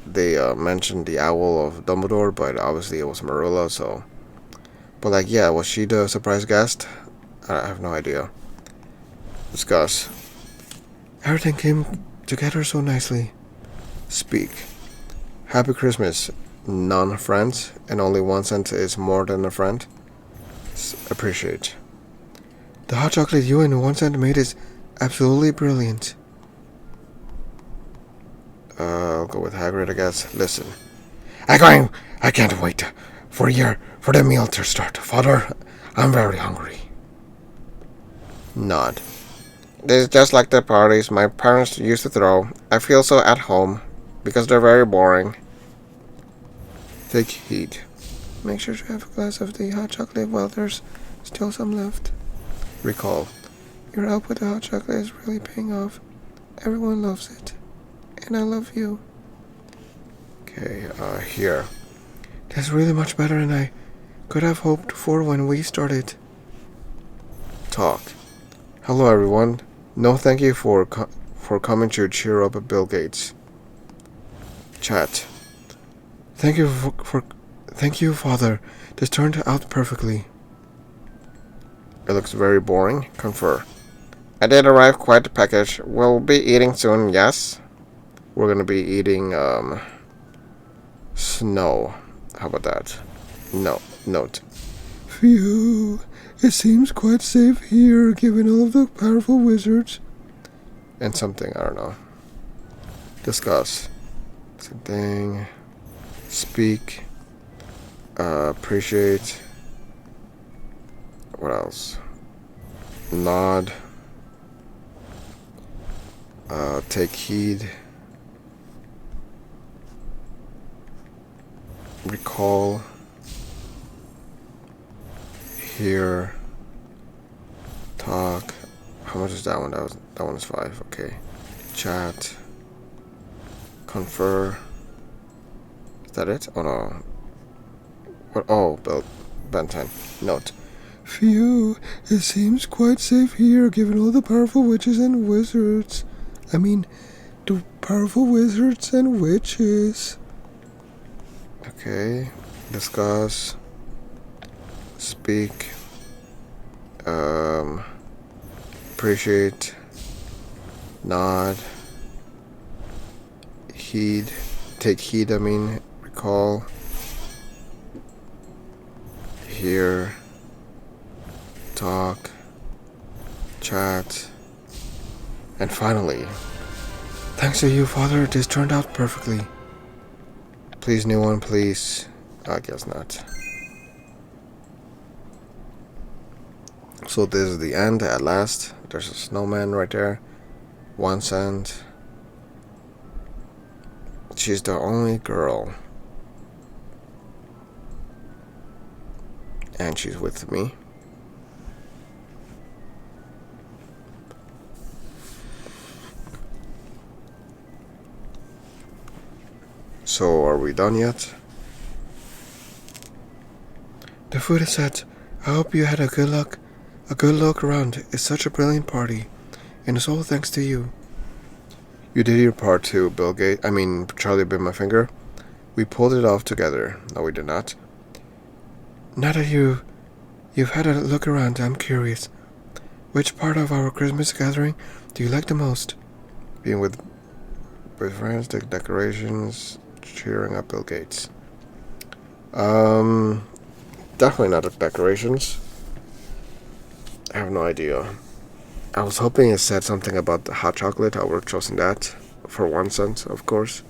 they mentioned the owl of Dumbledore, but obviously it was Marilla, so... But like, yeah, was she the surprise guest? I have no idea. Discuss. Everything came together so nicely. Speak. Happy Christmas, non-friends, and only 1 cent is more than a friend. Appreciate. The hot chocolate you and 1 cent made is absolutely brilliant. I'll go with Hagrid, I guess. Listen. I can't wait for the meal to start. Father, I'm very hungry. Nod. This is just like the parties my parents used to throw. I feel so at home because they're very boring. Take heed. Make sure to have a glass of the hot chocolate while there's still some left. Recall. Your help with the hot chocolate is really paying off. Everyone loves it. And I love you. Okay, here. That's really much better than I could have hoped for when we started. Talk. Hello, everyone. No, thank you for coming to cheer up Bill Gates. Chat. Thank you thank you, Father. This turned out perfectly. It looks very boring. Confer. I did arrive quite the package. We'll be eating soon, yes? We're gonna be eating snow. How about that? No. Note. Phew. It seems quite safe here, given all of the powerful wizards. And something, I don't know. Discuss. Something. Speak. Appreciate. What else? Nod. Take heed. Recall. Hear. Talk. How much is that one? That one is 5. Okay. Chat. Confer. Is that it? Oh no. What? Oh, Ben 10. Note. Phew, it seems quite safe here, given all the powerful witches and wizards. I mean, the powerful wizards and witches. Okay. Discuss. Speak. Appreciate. Nod. Heed. Take heed, I mean. Recall. Hear. Talk. Chat. And finally, Thanks to you, Father, this turned out perfectly. please, new one, please. I guess not. So this is the end at last. There's a snowman right there. 1 cent. She's the only girl. And she's with me. So, are we done yet? The food is set. I hope you had a good look around. It's such a brilliant party, and it's all thanks to you. You did your part too, Charlie bit my finger. We pulled it off together. No, we did not. Now that you've had a look around, I'm curious. Which part of our Christmas gathering do you like the most? Being with friends, the decorations, cheering up Bill Gates. Definitely not the decorations. I have no idea. I was hoping it said something about the hot chocolate. I would have chosen that for 1 cent, of course.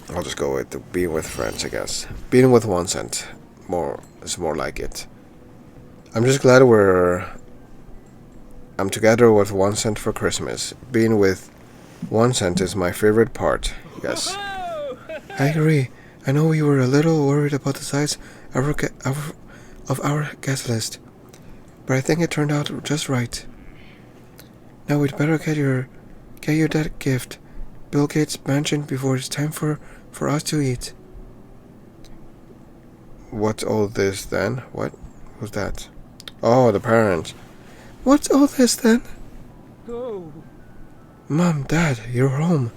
I'll just go with being with friends, I guess. Being with 1 cent is more like it. I'm just glad I'm together with 1 cent for Christmas. Being with 1 cent is my favorite part. Yes. I agree. I know we were a little worried about the size of our guest list, but I think it turned out just right. Now we'd better get you that gift, Bill Gates' mansion, before it's time for us to eat. What's all this then? What was that? Oh, the parents. What's all this then? Oh. Mom, Dad, you're home.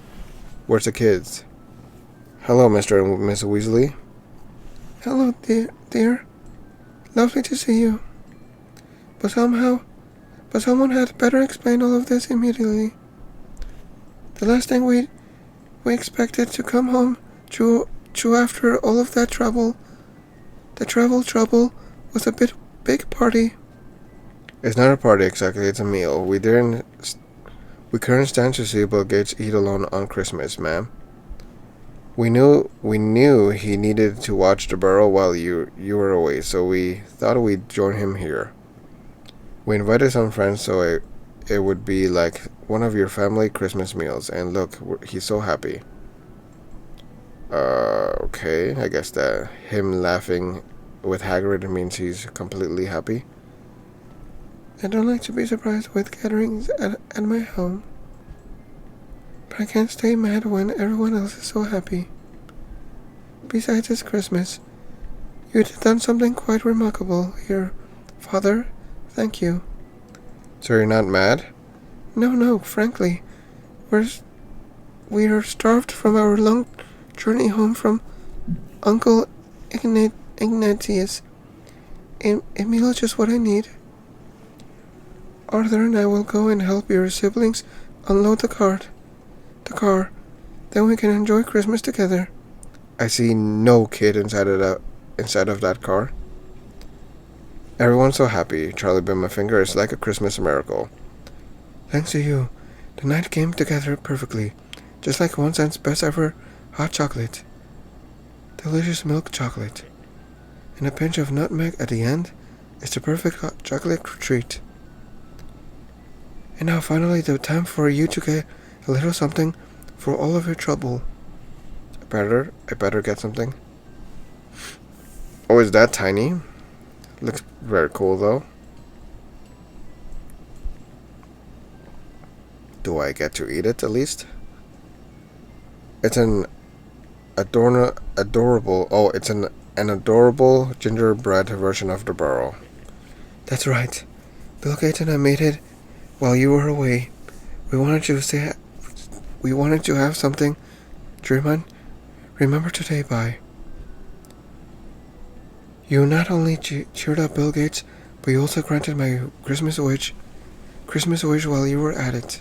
Where's the kids? Hello, Mr. and Miss Weasley. Hello, dear. Lovely to see you. But someone had better explain all of this immediately. The last thing we expected to come home to after all of that trouble. The travel trouble was a big party. It's not a party exactly, it's a meal. We couldn't stand to see Bill Gates eat alone on Christmas, ma'am. We knew he needed to watch the burrow while you were away, so we thought we'd join him here. We invited some friends so it would be like one of your family Christmas meals, and look, he's so happy. Okay, I guess that him laughing with Hagrid means he's completely happy. I don't like to be surprised with gatherings at my home, but I can't stay mad when everyone else is so happy. Besides, it's Christmas. You've done something quite remarkable here, Father. Thank you. So you're not mad? No, frankly. We are starved from our long journey home from Uncle Ignatius. A meal is just what I need. Arthur and I will go and help your siblings unload the car. Then we can enjoy Christmas together. I see no kid inside of that car. Everyone's so happy. Charlie bit my finger. It's like a Christmas miracle. Thanks to you, the night came together perfectly, just like 1 cent's best ever hot chocolate. Delicious milk chocolate. And a pinch of nutmeg at the end is the perfect hot chocolate treat. And now finally the time for you to get a little something for all of your trouble. I better get something. Oh, is that tiny? Looks very cool though. Do I get to eat it at least? It's an adorable. Oh, it's an adorable gingerbread version of the burrow. That's right. Bill Gates and I made it while you were away. We wanted to have something to remember today by. You not only cheered up Bill Gates, but you also granted my Christmas wish while you were at it.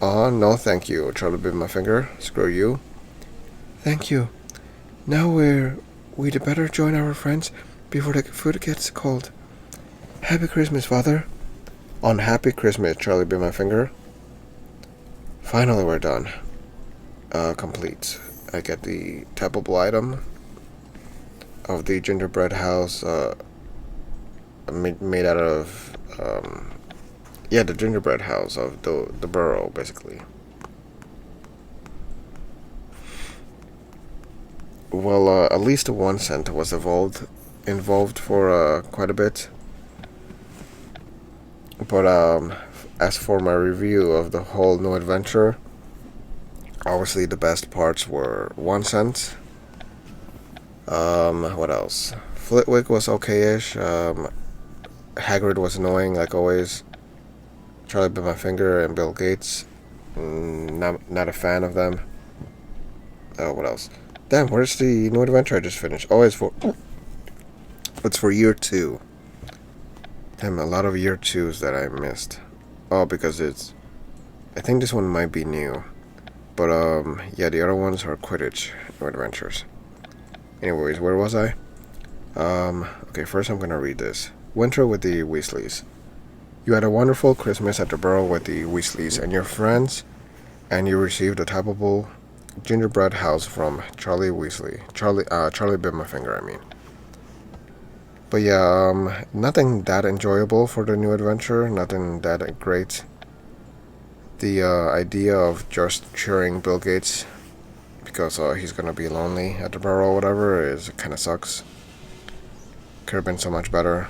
Oh, no thank you. Charlie bit my finger. Screw you. Thank you. Now we'd better join our friends before the food gets cold. Happy Christmas, Father. On Happy Christmas, Charlie bit my finger. Finally, we're done. Complete. I get the tappable item of the gingerbread house, made out of, the gingerbread house of the burrow, basically. Well, at least 1 cent was involved for quite a bit. But as for my review of the whole new adventure, obviously the best parts were 1 cent. What else? Flitwick was okay-ish. Hagrid was annoying like always. Charlie bit my finger and Bill Gates. Not a fan of them. What else? Damn, where's the new adventure I just finished? Oh, it's for year 2. Damn, a lot of year 2s that I missed. Oh, because I think this one might be new. But, the other ones are Quidditch new adventures. Anyways, where was I? Okay, first I'm gonna read this. Winter with the Weasleys. You had a wonderful Christmas at the Burrow with the Weasleys and your friends, and you received a tappable gingerbread house from Charlie Weasley. Charlie bit my finger, I mean. But yeah, nothing that enjoyable for the new adventure, nothing that great. The idea of just cheering Bill Gates because he's gonna be lonely at the barrel or whatever is kind of sucks. Could have been so much better.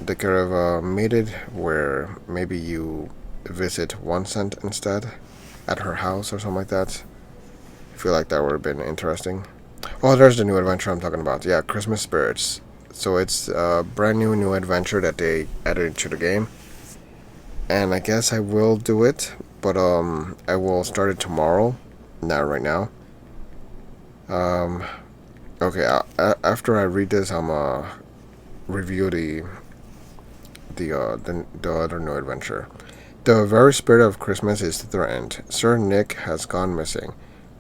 They could have made it where maybe you visit 1 cent instead at her house or something like that. I feel like that would have been interesting. Oh, there's the new adventure I'm talking about. Yeah, Christmas Spirits. So it's a brand new adventure that they added into the game. And I guess I will do it, but I will start it tomorrow, not right now. Okay, after I read this, I'm review the other new adventure. The very spirit of Christmas is threatened. Sir Nick has gone missing,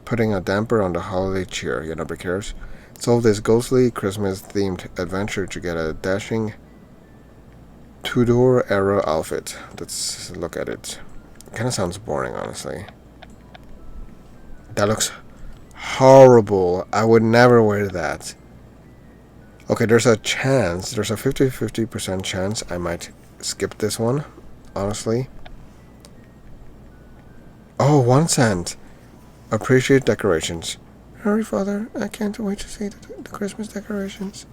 putting a damper on the holiday cheer. Nobody cares. Solve this ghostly Christmas-themed adventure to get a dashing Tudor-era outfit. Let's look at it. Kind of sounds boring, honestly. That looks horrible. I would never wear that. Okay, there's a 50-50% chance I might skip this one, honestly. Oh, 1 cent. Appreciate decorations. Hurry, Father. I can't wait to see the Christmas decorations.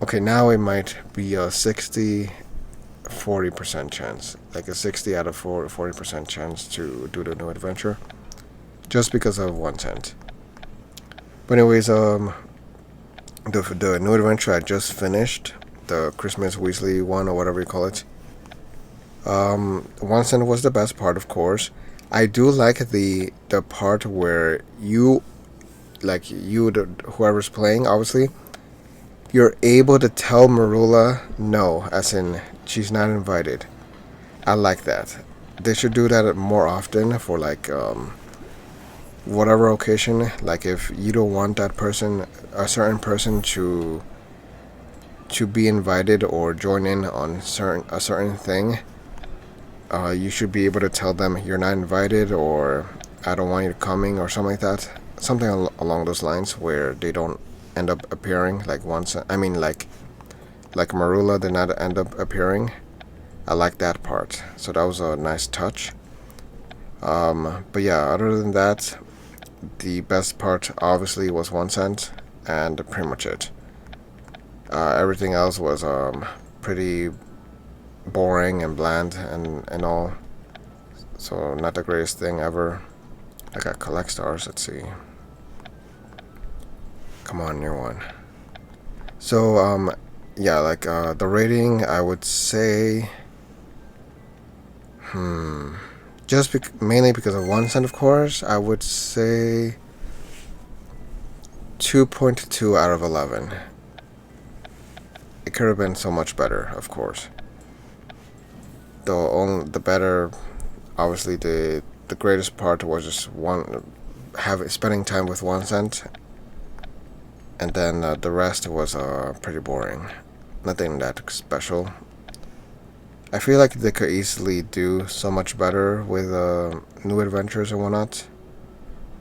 Okay, now it might be a 40% chance. Like a 60 out of 40% chance to do the new adventure. Just because of 1 cent. But anyways, the new adventure I just finished, the Christmas Weasley one or whatever you call it. 1 cent was the best part, of course. I do like the part where whoever's playing, obviously, you're able to tell Marula no, as in she's not invited. I like that. They should do that more often for whatever occasion. Like if you don't want that person, a certain person, to be invited or join in on a certain thing, you should be able to tell them you're not invited or I don't want you coming or something like that. Something along those lines where they don't end up appearing like once. I mean like Marula did not end up appearing. I like that part. So that was a nice touch. But yeah, other than that, the best part obviously was 1 cent and pretty much it. Everything else was pretty boring and bland and all. So not the greatest thing ever. I got collect stars. Let's see. Come on, new one. So yeah, the rating, I would say just mainly because of 1 cent, of course, I would say 2.2 out of 11. It could have been so much better, of course. The better, obviously, the greatest part was just spending time with 1 cent, and then the rest was pretty boring. Nothing that special. I feel like they could easily do so much better with new adventures and whatnot.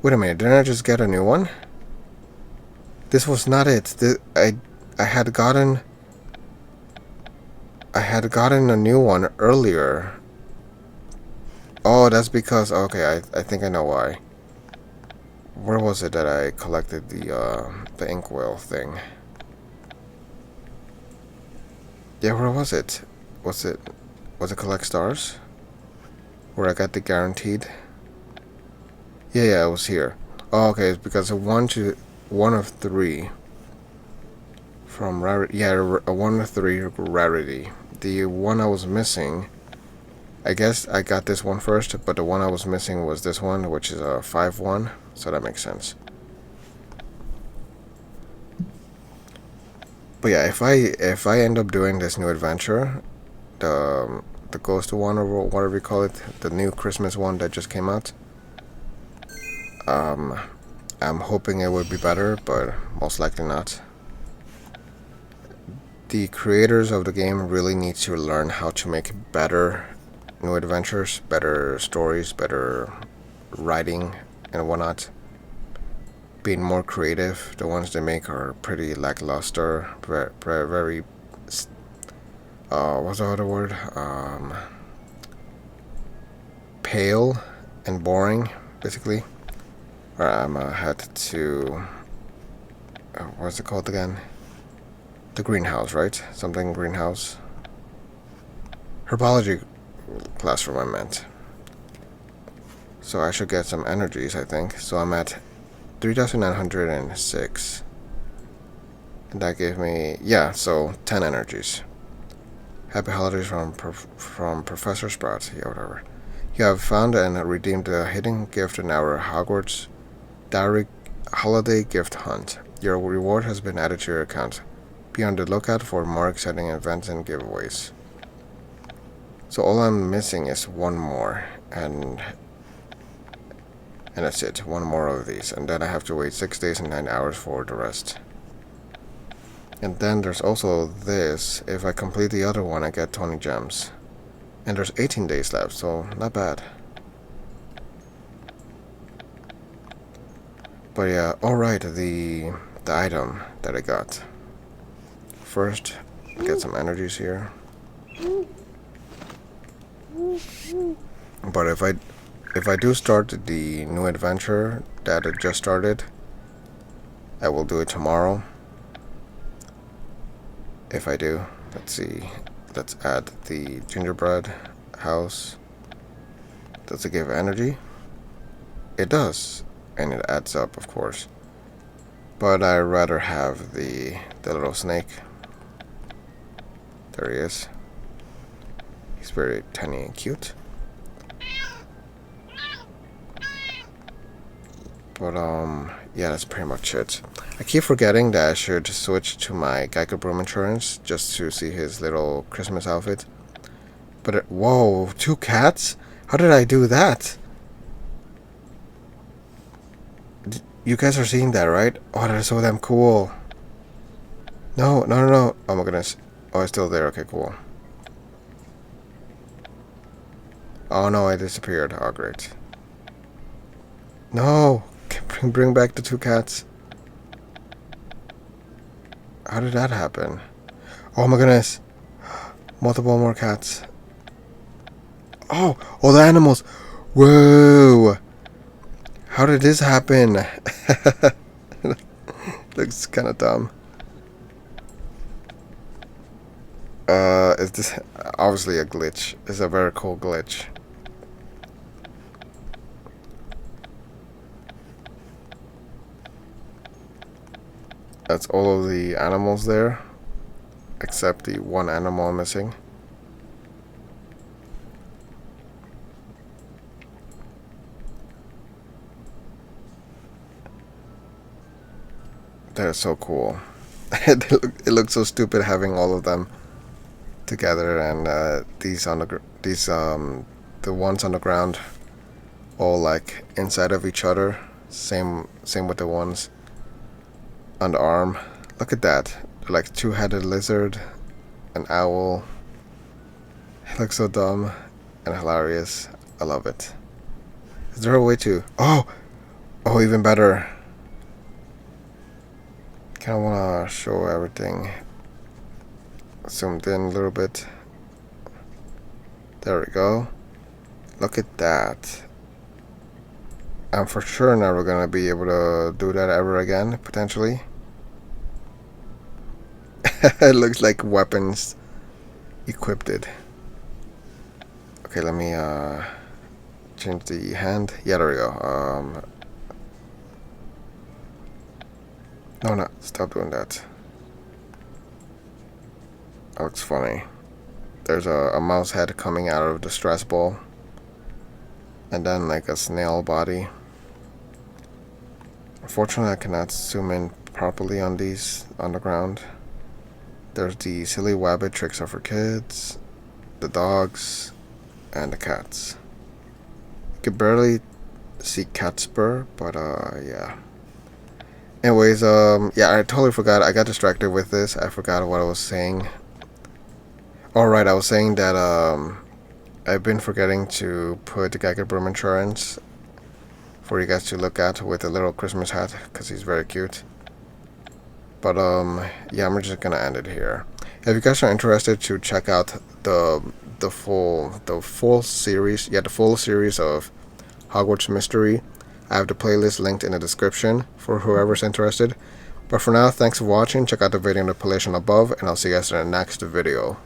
Wait a minute, didn't I just get a new one? This was not it. I had gotten a new one earlier. Oh, that's because, okay, I think I know why. Where was it that I collected the inkwell thing? Yeah, where was it? Was it collect stars? Where I got the guaranteed? Yeah, it was here. Oh, okay, it's because of 1 of 3 from rarity. Yeah, a 1 of 3 rarity. The one I was missing, I guess I got this one first, but the one I was missing was this one, which is a 5-1, so that makes sense. But yeah, if I end up doing this new adventure, the ghost one or whatever you call it, the new Christmas one that just came out, I'm hoping it would be better, but most likely not. The creators of the game really need to learn how to make better new adventures, better stories, better writing and whatnot. Being more creative. The ones they make are pretty lackluster, very what's the other word? pale and boring, basically. Alright, I'm gonna head to... what's it called again? The greenhouse, right? Something greenhouse. Herbology classroom, I meant. So I should get some energies, I think. So I'm at 3,906. And that gave me, yeah, so 10 energies. Happy holidays from Professor Sprout. Yeah, whatever. You have found and redeemed a hidden gift in our Hogwarts Diary Holiday Gift Hunt. Your reward has been added to your account. Be on the lookout for more exciting events and giveaways. So all I'm missing is one more, and that's it. One more of these, and then I have to wait 6 days and 9 hours for the rest. And then there's also this. If I complete the other one, I get 20 gems. And there's 18 days left, so not bad. But yeah, alright, the item that I got. First, get some energies here. But if I do start the new adventure that I just started, I will do it tomorrow. If I do, let's see. Let's add the gingerbread house. Does it give energy? It does, and it adds up, of course. But I'd rather have the little snake. There he is. He's very tiny and cute. But yeah, that's pretty much it. I keep forgetting that I should switch to my Geico Broom insurance just to see his little Christmas outfit. But whoa, 2 cats? How did I do that? You guys are seeing that, right? Oh, that is so damn cool. No. Oh my goodness. Oh, it's still there. Okay, cool. Oh no, I disappeared. Oh, great. No! Bring back the 2 cats. How did that happen? Oh my goodness. Multiple more cats. Oh, all the animals. Whoa! How did this happen? Looks kind of dumb. Is this obviously a glitch? It's a very cool glitch. That's all of the animals there, except the one animal missing. That is so cool. It looks so stupid having all of them together, and the ones on the ground all like inside of each other. Same with the ones on the arm. Look at that. They're like 2-headed lizard, an owl. It looks so dumb and hilarious. I love it. Is there a way to... Oh, even better. Kind of want to show everything zoomed in a little bit. There we go. Look at that. I'm for sure never gonna be able to do that ever again, potentially. It looks like weapons equipped. Okay, let me change the hand. Yeah, there we go. No, stop doing that. That looks funny. There's a mouse head coming out of the stress ball, and then like a snail body. Unfortunately, I cannot zoom in properly on these on the ground. There's the silly wabbit tricks are for kids, the dogs, and the cats. You can barely see Catspur, but yeah. Anyways, yeah, I totally forgot. I got distracted with this. I forgot what I was saying. Alright, I was saying that I've been forgetting to put the Geico Broom insurance for you guys to look at with a little Christmas hat, because he's very cute. But yeah, I'm just gonna end it here. If you guys are interested to check out the the full series, the full series of Hogwarts Mystery. I have the playlist linked in the description for whoever's interested. But for now, thanks for watching. Check out the video in the playlist above, and I'll see you guys in the next video.